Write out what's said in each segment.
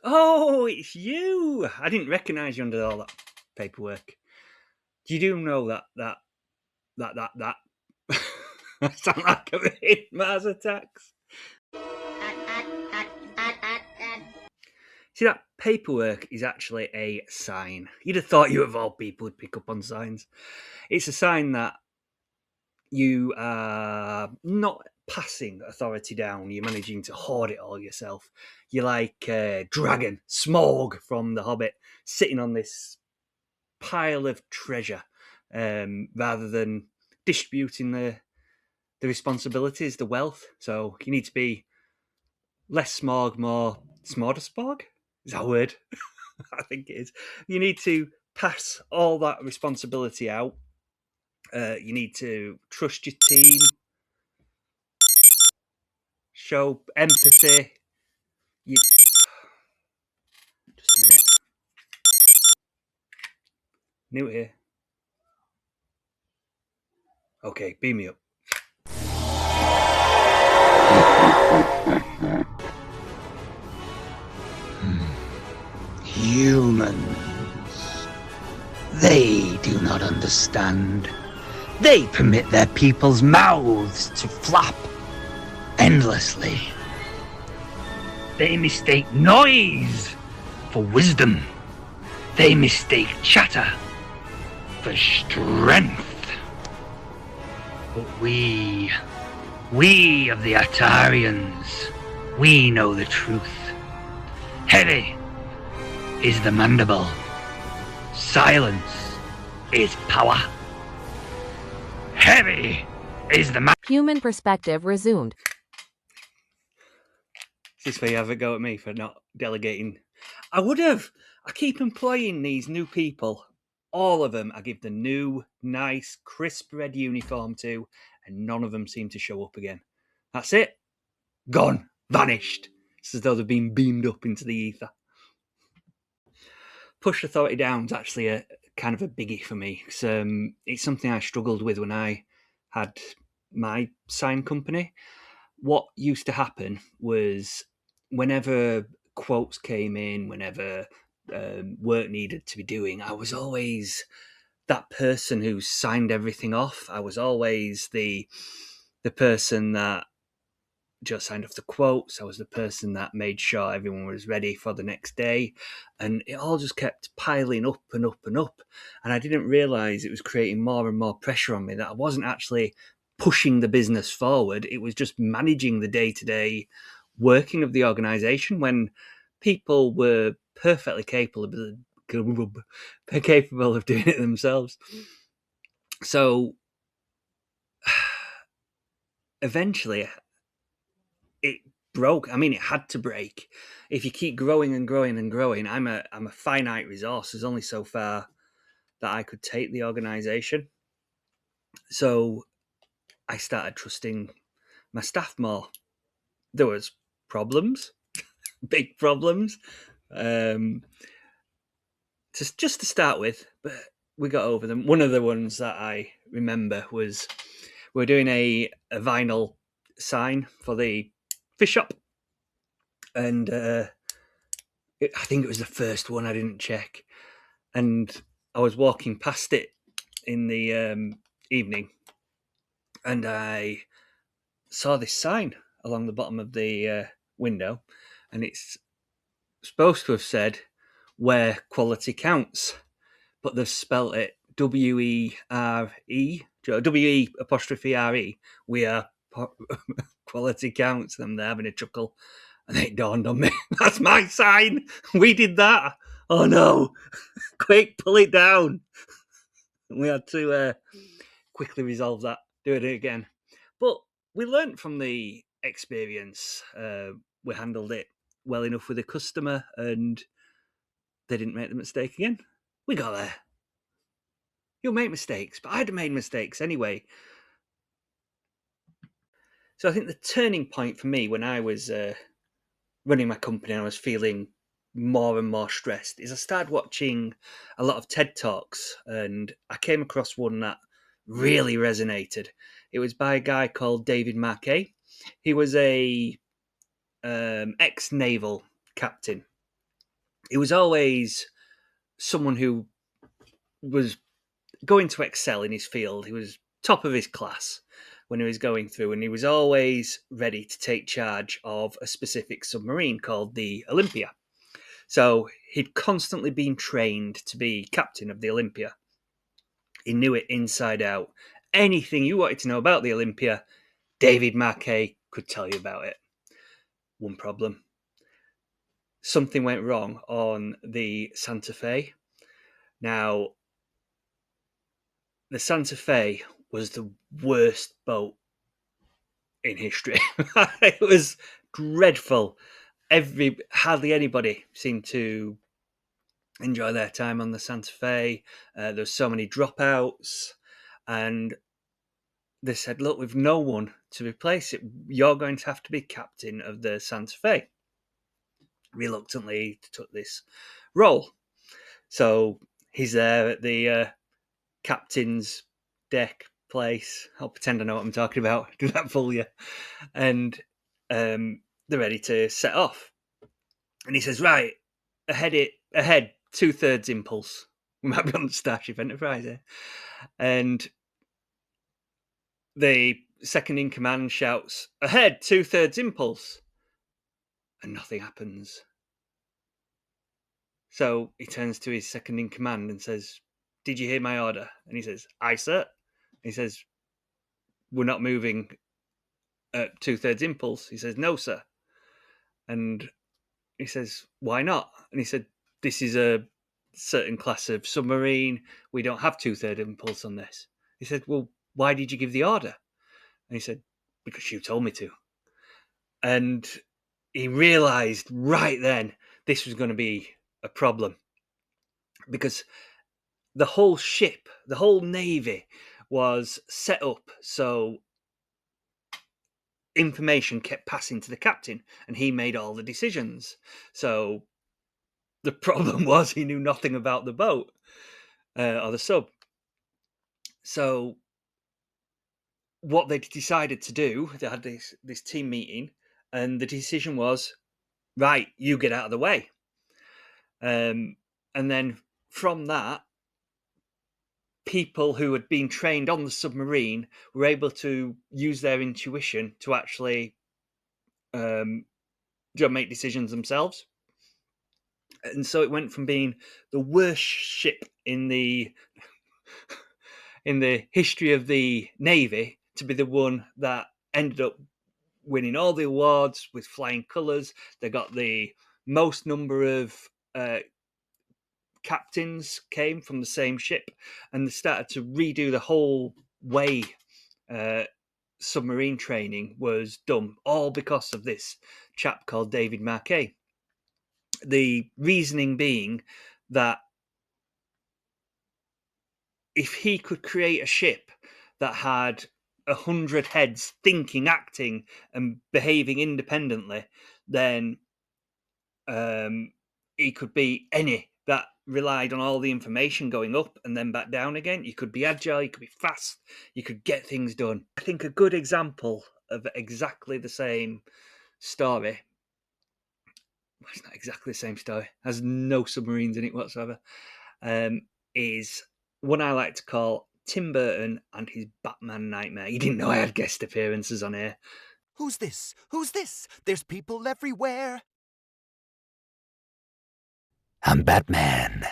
Oh, it's you! I didn't recognise you under all that paperwork. You do know that. I sound like I'm in Mars Attacks. See, that paperwork is actually a sign. You'd have thought you, of all people, would pick up on signs. It's a sign that you are not passing authority down. You're managing to hoard it all yourself. You're like dragon, Smaug from The Hobbit, sitting on this pile of treasure, rather than distributing the responsibilities, the wealth. So you need to be less Smaug, more Smorgasbord. Is that a word? I think it is. You need to pass all that responsibility out. You need to trust your team, show empathy. Just a minute. New here. Okay, beam me up. Humans. They do not understand. They permit their people's mouths to flap endlessly. They mistake noise for wisdom. They mistake chatter for strength. But we of the Atarians, we know the truth. Heavy is the mandible. Silence is power. Heavy is the Human perspective resumed. Is this where you have a go at me for not delegating? I would have. I keep employing these new people. All of them I give the new, nice, crisp red uniform to, and none of them seem to show up again. That's it. Gone. Vanished. It's as though they've been beamed up into the ether. Push authority down is actually a kind of a biggie for me. It's something I struggled with when I had my sign company. What used to happen was whenever quotes came in, whenever work needed to be doing, I was always that person who signed everything off. I was always the person that just signed off the quotes. I was the person that made sure everyone was ready for the next day. And it all just kept piling up and up and up. And I didn't realise it was creating more and more pressure on me, that I wasn't actually pushing the business forward. It was just managing the day-to-day working of the organisation when people were perfectly capable of doing it themselves. So eventually it broke. I mean, it had to break. If you keep growing and growing and growing, I'm a finite resource. There's only so far that I could take the organisation. So I started trusting my staff more. There was problems, big problems, just to start with, but we got over them. One of the ones that I remember was we were doing a vinyl sign for the fish shop, and I think it was the first one I didn't check, and I was walking past it in the evening, and I saw this sign along the bottom of the window, and it's supposed to have said "where quality counts," but they've spelt it W-E-R-E, W-E''re. We are quality counts. Them they're having a chuckle, and it dawned on me, that's my sign. We did that. Oh no! Quick, pull it down. We had to quickly resolve that. Do it again, but we learnt from the experience. We handled it well enough with the customer, and they didn't make the mistake again. We got there. You'll make mistakes, but I'd have made mistakes anyway. So I think the turning point for me when I was running my company and I was feeling more and more stressed is I started watching a lot of TED Talks, and I came across one that really resonated. It was by a guy called David Marquet. He was a ex-naval captain, He was always someone who was going to excel in his field. He was top of his class when he was going through, and he was always ready to take charge of a specific submarine called the Olympia. So he'd constantly been trained to be captain of the Olympia. He knew it inside out. Anything you wanted to know about the Olympia, David Marquet could tell you about it. One problem. Something went wrong on the Santa Fe. Now, the Santa Fe was the worst boat in history. It was dreadful. Hardly anybody seemed to enjoy their time on the Santa Fe. There's so many dropouts, and they said, "Look, we've no one to replace it. You're going to have to be captain of the Santa Fe." Reluctantly took this role, so he's there at the captain's deck place. I'll pretend I know what I'm talking about. Do that fool you? And they're ready to set off. And he says, "Right, ahead, 2/3 impulse." We might be on the Starship Enterprise here. And the second in command shouts, "Ahead, 2/3 impulse." And nothing happens. So he turns to his second in command and says, "Did you hear my order?" And he says, "Aye, sir." He says, "We're not moving at 2/3 impulse." He says, "No, sir." And he says, "Why not?" And he said, "This is a certain class of submarine. We don't have 2/3 impulse on this." He said, "Well, why did you give the order?" And he said, "Because you told me to." And he realized right then this was going to be a problem, because the whole ship, the whole navy was set up so information kept passing to the captain and he made all the decisions. So the problem was he knew nothing about the boat or the sub. So what they decided to do, they had this team meeting, and the decision was, right, you get out of the way. And then from that, people who had been trained on the submarine were able to use their intuition to actually make decisions themselves. And so it went from being the worst ship in the history of the Navy to be the one that ended up winning all the awards with flying colours. They got the most number of captains came from the same ship, and they started to redo the whole way submarine training was done, all because of this chap called David Marquet. The reasoning being that if he could create a ship that had 100 heads thinking, acting, and behaving independently, then he could beat any that relied on all the information going up and then back down again. You could be agile, you could be fast, you could get things done. I think a good example of exactly the same story, well, it's not exactly the same story, has no submarines in it whatsoever, is one I like to call Tim Burton and his Batman nightmare. You didn't know I had guest appearances on here. Who's this? Who's this? There's people everywhere. I'm Batman.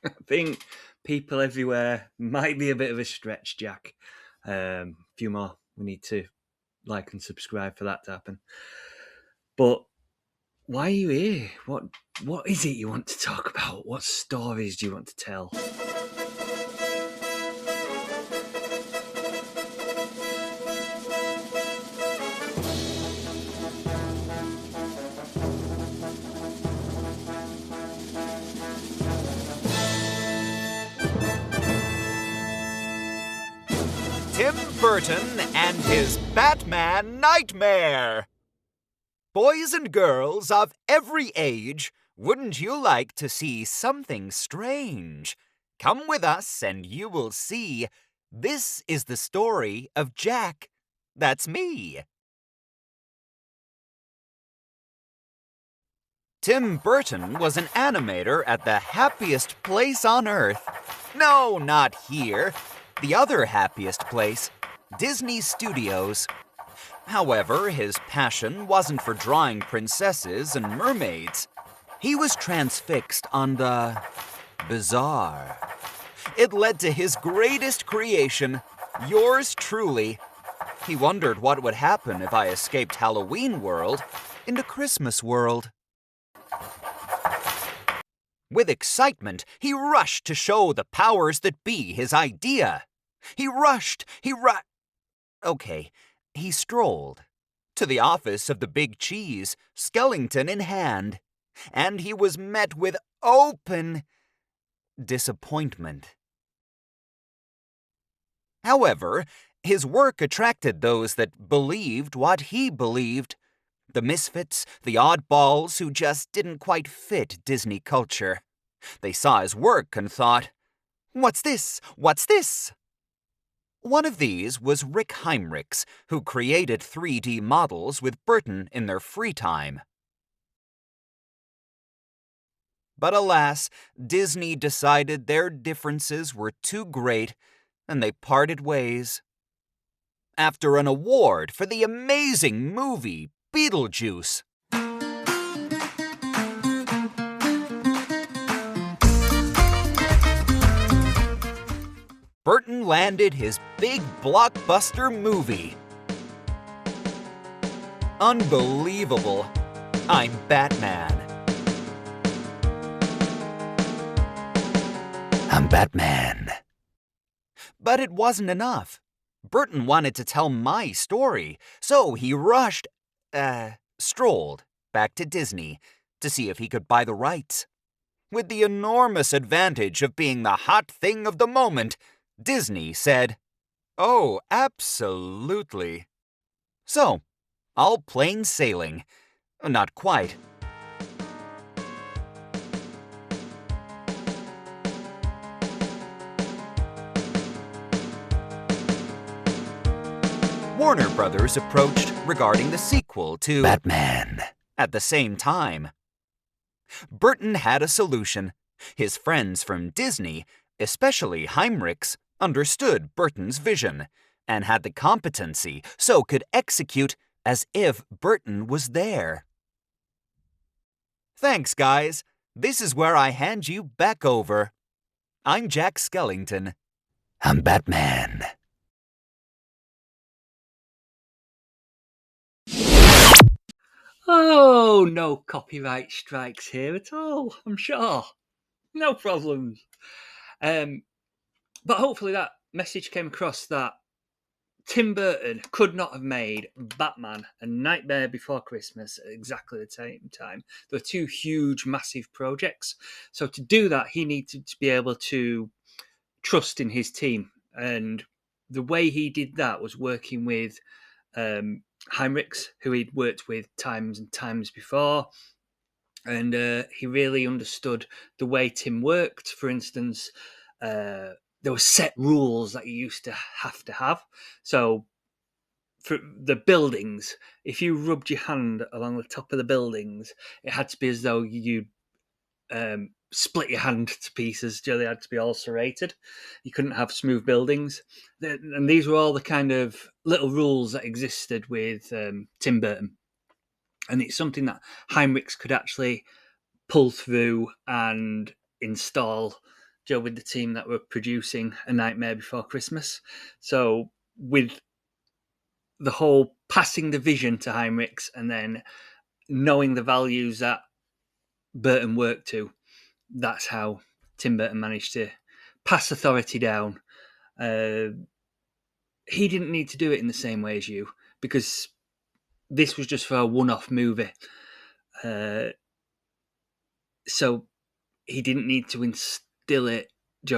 I think people everywhere might be a bit of a stretch, Jack. A few more. We need to like and subscribe for that to happen. But why are you here? What is it you want to talk about? What stories do you want to tell? Tim Burton and his Batman nightmare. Boys and girls of every age, wouldn't you like to see something strange? Come with us and you will see. This is the story of Jack. That's me. Tim Burton was an animator at the happiest place on Earth. No, not here. The other happiest place, Disney Studios. However, his passion wasn't for drawing princesses and mermaids. He was transfixed on the bizarre. It led to his greatest creation, yours truly. He wondered what would happen if I escaped Halloween world into Christmas world. With excitement, he rushed to show the powers that be his idea. He strolled to the office of the Big Cheese, skeleton in hand, and he was met with open disappointment. However, his work attracted those that believed what he believed. The misfits, the oddballs who just didn't quite fit Disney culture. They saw his work and thought, "What's this? What's this?" One of these was Rick Heinrichs, who created 3D models with Burton in their free time. But alas, Disney decided their differences were too great, and they parted ways. After an award for the amazing movie Beetlejuice, Burton landed his big blockbuster movie. Unbelievable. I'm Batman. I'm Batman. But it wasn't enough. Burton wanted to tell my story, so he strolled back to Disney to see if he could buy the rights. With the enormous advantage of being the hot thing of the moment, Disney said, "Oh, absolutely." So, all plain sailing. Not quite. Warner Brothers approached regarding the sequel to Batman at the same time. Burton had a solution. His friends from Disney, especially Heinrichs, understood Burton's vision and had the competency so could execute as if Burton was there. Thanks, guys. This is where I hand you back over. I'm Jack Skellington. I'm Batman. Oh, no copyright strikes here at all, I'm sure. No problems. But hopefully that message came across that Tim Burton could not have made Batman and Nightmare Before Christmas at exactly the same time. They were two huge, massive projects. So to do that, he needed to be able to trust in his team. And the way he did that was working with Heinrichs, who he'd worked with times and times before. And he really understood the way Tim worked. For instance, there were set rules that you used to have. So for the buildings, if you rubbed your hand along the top of the buildings, it had to be as though you split your hand to pieces. They had to be all serrated. You couldn't have smooth buildings. And these were all the kind of little rules that existed with Tim Burton. And it's something that Heinrichs could actually pull through and install with the team that were producing A Nightmare Before Christmas. So with the whole passing the vision to Heinrichs and then knowing the values that Burton worked to, that's how Tim Burton managed to pass authority down. He didn't need to do it in the same way as you, because this was just for a one-off movie. So he didn't need to instill it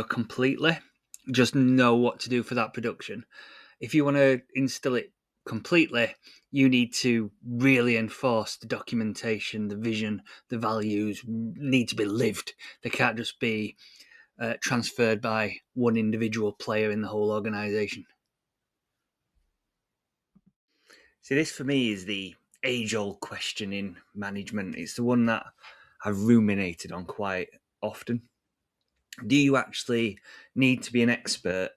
completely. Just know what to do for that production. If you want to instill it completely, you need to really enforce the documentation, the vision, the values need to be lived. They can't just be transferred by one individual player in the whole organisation. See, this for me is the age-old question in management. It's the one that I've ruminated on quite often. Do you actually need to be an expert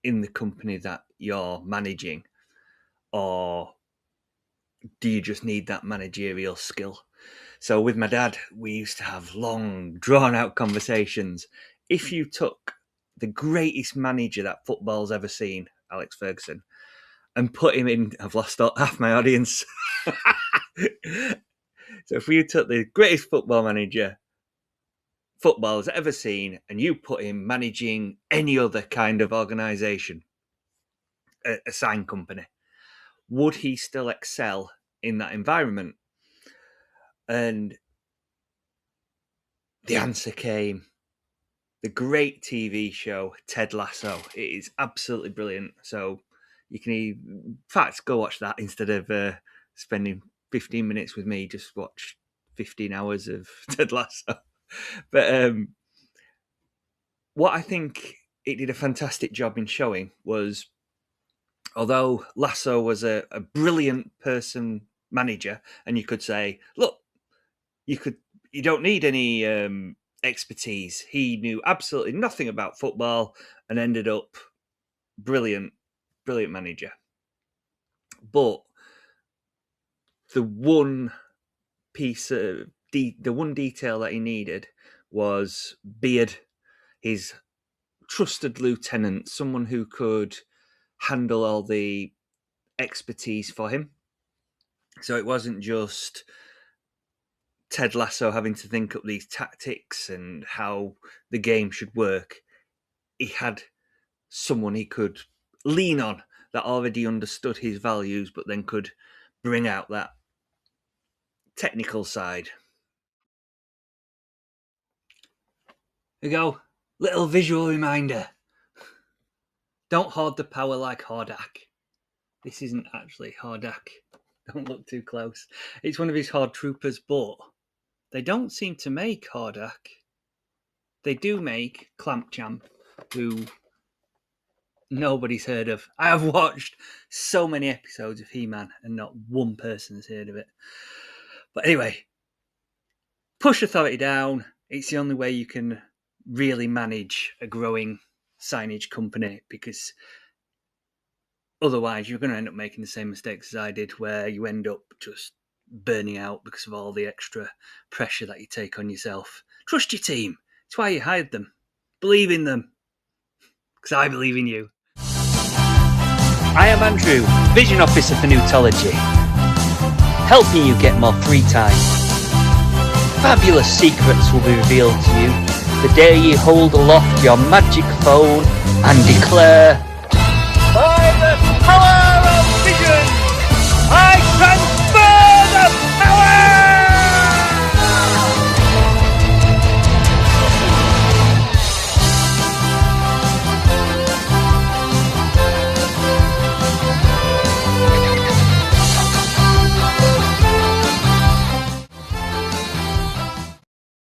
in the company that you're managing, or do you just need that managerial skill? So with my dad, we used to have long, drawn-out conversations. If you took the greatest manager that football's ever seen, Alex Ferguson, and put him in... I've lost half my audience. So if you took the greatest football manager football's ever seen and you put him managing any other kind of organisation, a sign company, would he still excel in that environment? And the answer came: the great TV show Ted Lasso. It is absolutely brilliant. So you can, in fact, go watch that instead of spending 15 minutes with me. Just watch 15 hours of Ted Lasso. But what I think it did a fantastic job in showing was, although Lasso was a brilliant manager, and you could say, look, you don't need any expertise. He knew absolutely nothing about football and ended up brilliant manager. But the one piece of the one detail that he needed was Beard, his trusted lieutenant, someone who could handle all the expertise for him. So it wasn't just Ted Lasso having to think up these tactics and how the game should work. He had someone he could lean on that already understood his values, but then could bring out that technical side. Here we go. Little visual reminder. Don't hoard the power like Hordak. This isn't actually Hordak. Don't look too close. It's one of his Horde troopers, but they don't seem to make Hordak. They do make Clamp Champ, who nobody's heard of. I have watched so many episodes of He-Man and not one person has heard of it. But anyway, push authority down. It's the only way you can really manage a growing signage company, because otherwise you're going to end up making the same mistakes as I did, where you end up just burning out because of all the extra pressure that you take on yourself. Trust your team. It's why you hired them. Believe in them. Because I believe in you. I am Andrew, Vision Officer for Newtology, helping you get more free time. Fabulous secrets will be revealed to you the day you hold aloft your magic phone and declare,